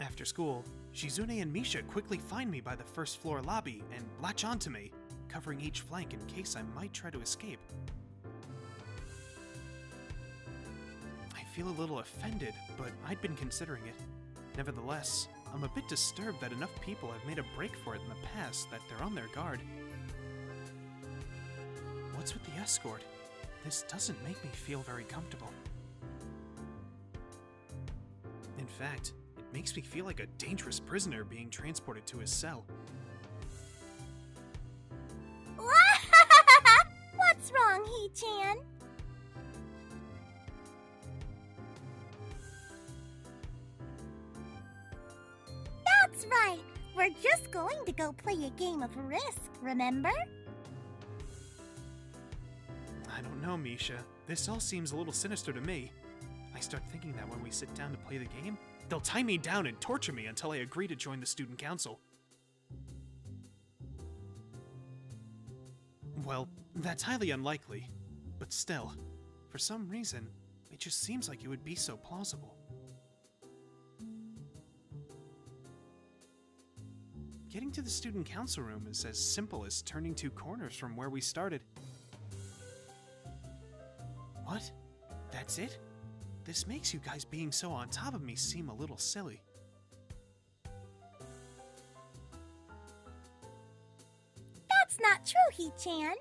After school, Shizune and Misha quickly find me by the first floor lobby and latch onto me, covering each flank in case I might try to escape. I feel a little offended, but I'd been considering it. Nevertheless, I'm a bit disturbed that enough people have made a break for it in the past that they're on their guard. What's with the escort? This doesn't make me feel very comfortable. In fact, it makes me feel like a dangerous prisoner being transported to his cell. What's wrong, Hee-chan? That's right. We're just going to go play a game of Risk, remember? I don't know, Misha. This all seems a little sinister to me. I start thinking that when we sit down to play the game, they'll tie me down and torture me until I agree to join the student council. Well, that's highly unlikely. But still, for some reason, it just seems like it would be so plausible. Getting to the student council room is as simple as turning 2 corners from where we started. What? That's it? This makes you guys being so on top of me seem a little silly. That's not true, Hee-chan.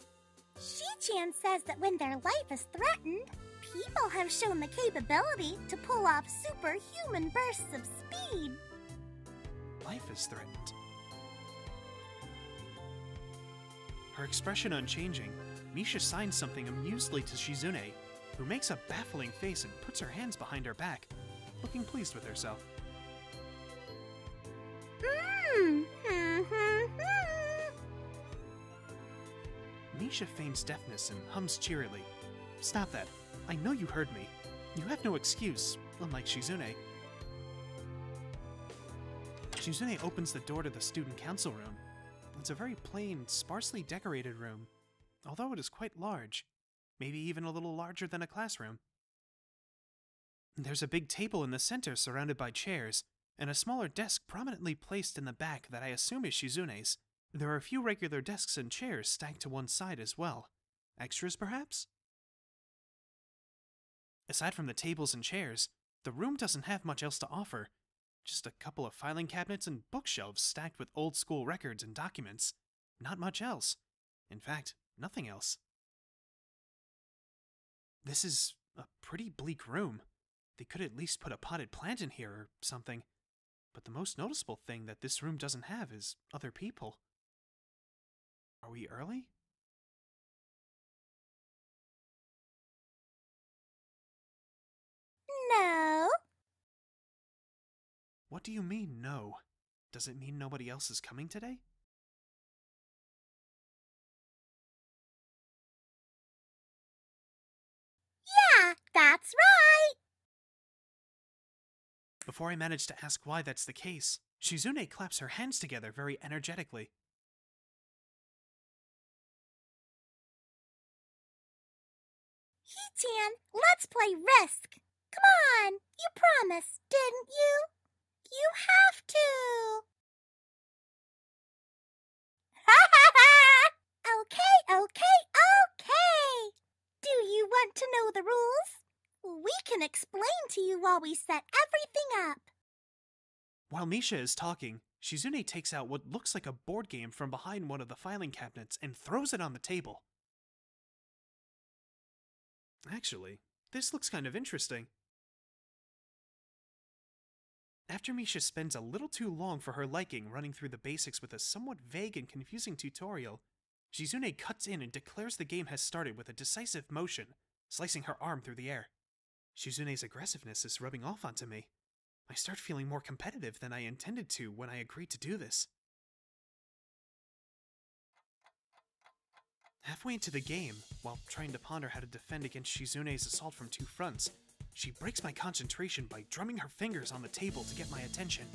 She-chan says that when their life is threatened, people have shown the capability to pull off superhuman bursts of speed. Life is threatened. Her expression unchanging, Misha signs something amusedly to Shizune, who makes a baffling face and puts her hands behind her back, looking pleased with herself. Misha feigns deafness and hums cheerily. Stop that. I know you heard me. You have no excuse, unlike Shizune. Shizune opens the door to the student council room. It's a very plain, sparsely decorated room, although it is quite large, maybe even a little larger than a classroom. There's a big table in the center surrounded by chairs, and a smaller desk prominently placed in the back that I assume is Shizune's. There are a few regular desks and chairs stacked to one side as well. Extras, perhaps? Aside from the tables and chairs, the room doesn't have much else to offer. Just a couple of filing cabinets and bookshelves stacked with old-school records and documents. Not much else. In fact, nothing else. This is a pretty bleak room. They could at least put a potted plant in here or something. But the most noticeable thing that this room doesn't have is other people. Are we early? No. What do you mean, no? Does it mean nobody else is coming today? Yeah, that's right. Before I manage to ask why that's the case, Shizune claps her hands together very energetically. Hee-chan, let's play Risk. Come on, you promised, didn't you? You have to. Okay. Do you want to know the rules? We can explain to you while we set everything up. While Misha is talking, Shizune takes out what looks like a board game from behind one of the filing cabinets and throws it on the table. Actually, this looks kind of interesting. After Misha spends a little too long for her liking running through the basics with a somewhat vague and confusing tutorial, Shizune cuts in and declares the game has started with a decisive motion, slicing her arm through the air. Shizune's aggressiveness is rubbing off onto me. I start feeling more competitive than I intended to when I agreed to do this. Halfway into the game, while trying to ponder how to defend against Shizune's assault from 2 fronts, she breaks my concentration by drumming her fingers on the table to get my attention.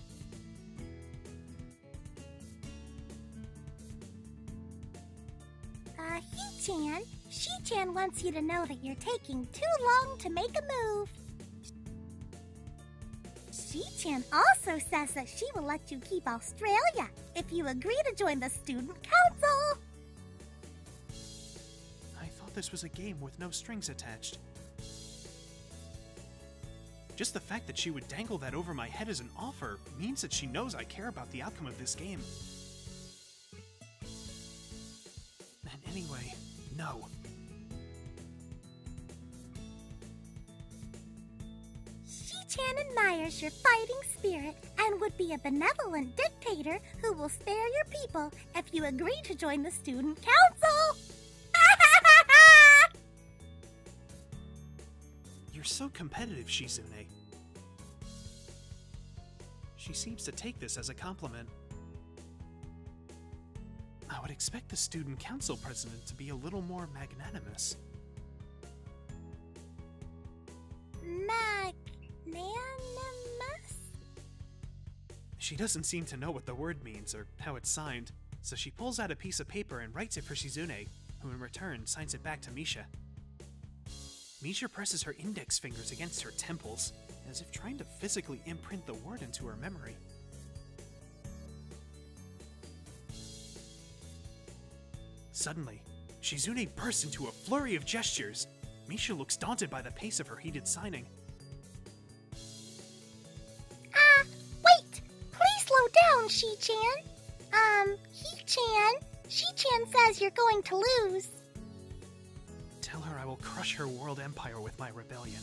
Hee-chan, She-chan wants you to know that you're taking too long to make a move. Shi-chan also says that she will let you keep Australia if you agree to join the student council. I thought this was a game with no strings attached. Just the fact that she would dangle that over my head as an offer means that she knows I care about the outcome of this game. And anyway, no. Shi-chan admires your fighting spirit and would be a benevolent dictator who will spare your people if you agree to join the student council. You're so competitive, Shizune. She seems to take this as a compliment. I would expect the student council president to be a little more magnanimous. Magnanimous? She doesn't seem to know what the word means or how it's signed, so she pulls out a piece of paper and writes it for Shizune, who in return signs it back to Misha. Misha presses her index fingers against her temples, as if trying to physically imprint the word into her memory. Suddenly, Shizune bursts into a flurry of gestures. Misha looks daunted by the pace of her heated signing. Wait! Please slow down, Shi-chan. He-chan. Shi-chan says you're going to lose. Tell her I will crush her world empire with my rebellion.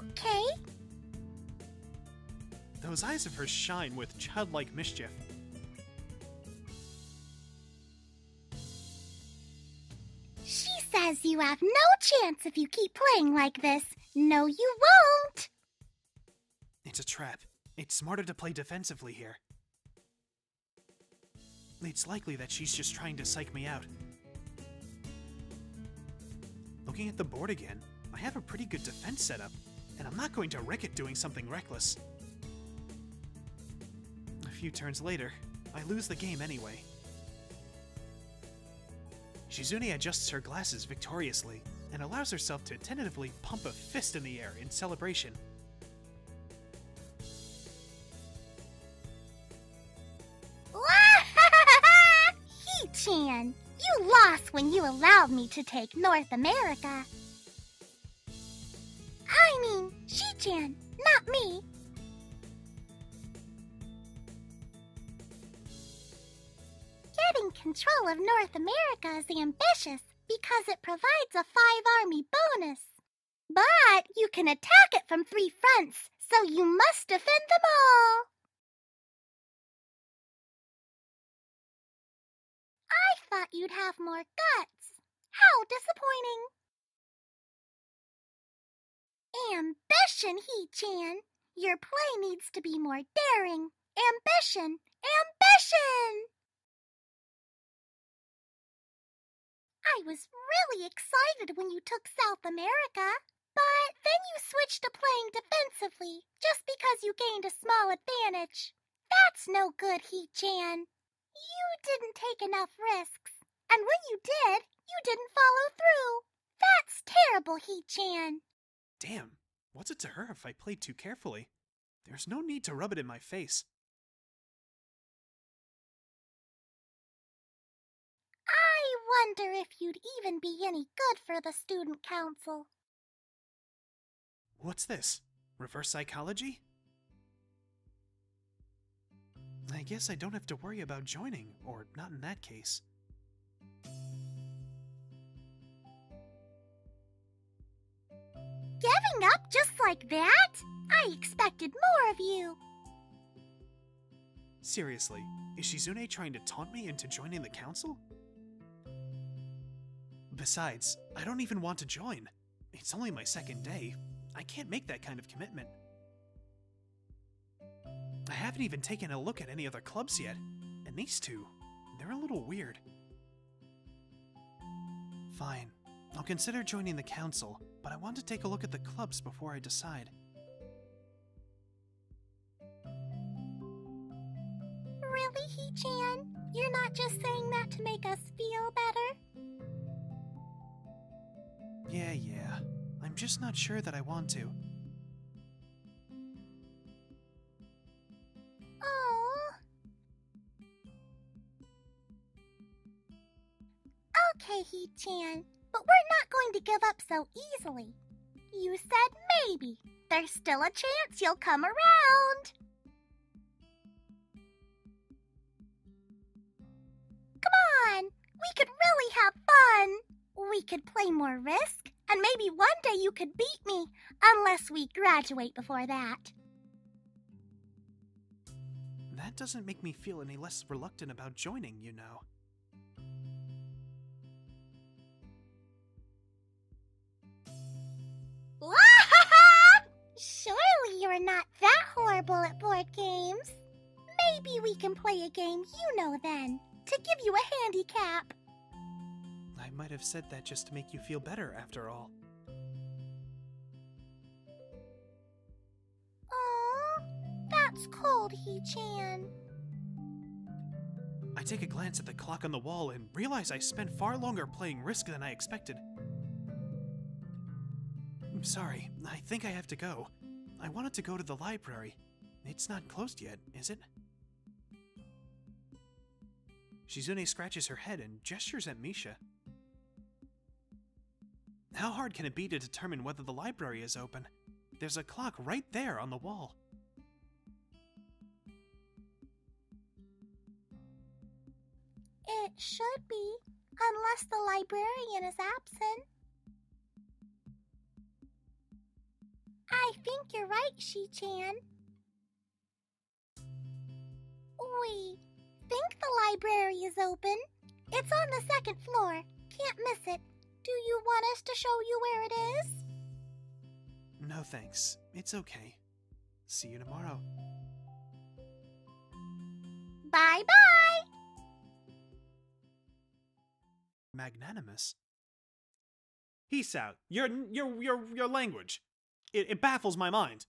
Okay. Those eyes of hers shine with childlike mischief. She says you have no chance if you keep playing like this. No, you won't. It's a trap. It's smarter to play defensively here. It's likely that she's just trying to psych me out. Looking at the board again, I have a pretty good defense setup, and I'm not going to wreck it doing something reckless. A few turns later, I lose the game anyway. Shizune adjusts her glasses victoriously and allows herself to tentatively pump a fist in the air in celebration. He-chan, you lost when you allowed me to take North America. I mean, Shi-chan, not me. Getting control of North America is ambitious because it provides a 5-army bonus. But you can attack it from 3 fronts, so you must defend them all. I thought you'd have more guts. How disappointing. Ambition, He-chan. Your play needs to be more daring. Ambition! Ambition! I was really excited when you took South America, but then you switched to playing defensively just because you gained a small advantage. That's no good, He-chan. You didn't take enough risks, and when you did, you didn't follow through. That's terrible, He-chan. Damn, what's it to her if I played too carefully? There's no need to rub it in my face. I wonder if you'd even be any good for the student council. What's this? Reverse psychology? I guess I don't have to worry about joining, or not in that case. Giving up just like that? I expected more of you. Seriously, is Shizune trying to taunt me into joining the council? Besides, I don't even want to join. It's only my second day. I can't make that kind of commitment. I haven't even taken a look at any other clubs yet, and these two, they're a little weird. Fine, I'll consider joining the council, but I want to take a look at the clubs before I decide. Really, He-chan? You're not just saying that to make us feel better? Yeah. I'm I'm just not sure that I want to. Oh. Okay, He-chan, but we're not going to give up so easily. You said maybe. There's still a chance you'll come around. Come on, we could really have fun. We could play more Risk, and maybe one day you could beat me, unless we graduate before that. That doesn't make me feel any less reluctant about joining, you know. Surely you're not that horrible at board games. Maybe we can play a game you know then, to give you a handicap. I might have said that just to make you feel better, after all. Aw, that's cold, He-chan. I take a glance at the clock on the wall and realize I spent far longer playing Risk than I expected. I'm sorry, I think I have to go. I wanted to go to the library. It's not closed yet, is it? Shizune scratches her head and gestures at Misha. How hard can it be to determine whether the library is open? There's a clock right there on the wall. It should be, unless the librarian is absent. I think you're right, Shi-chan. We think the library is open. It's on the second floor. Can't miss it. Do you want us to show you where it is? No thanks. It's okay. See you tomorrow. Bye-bye! Magnanimous? Hisao, your language. It baffles my mind.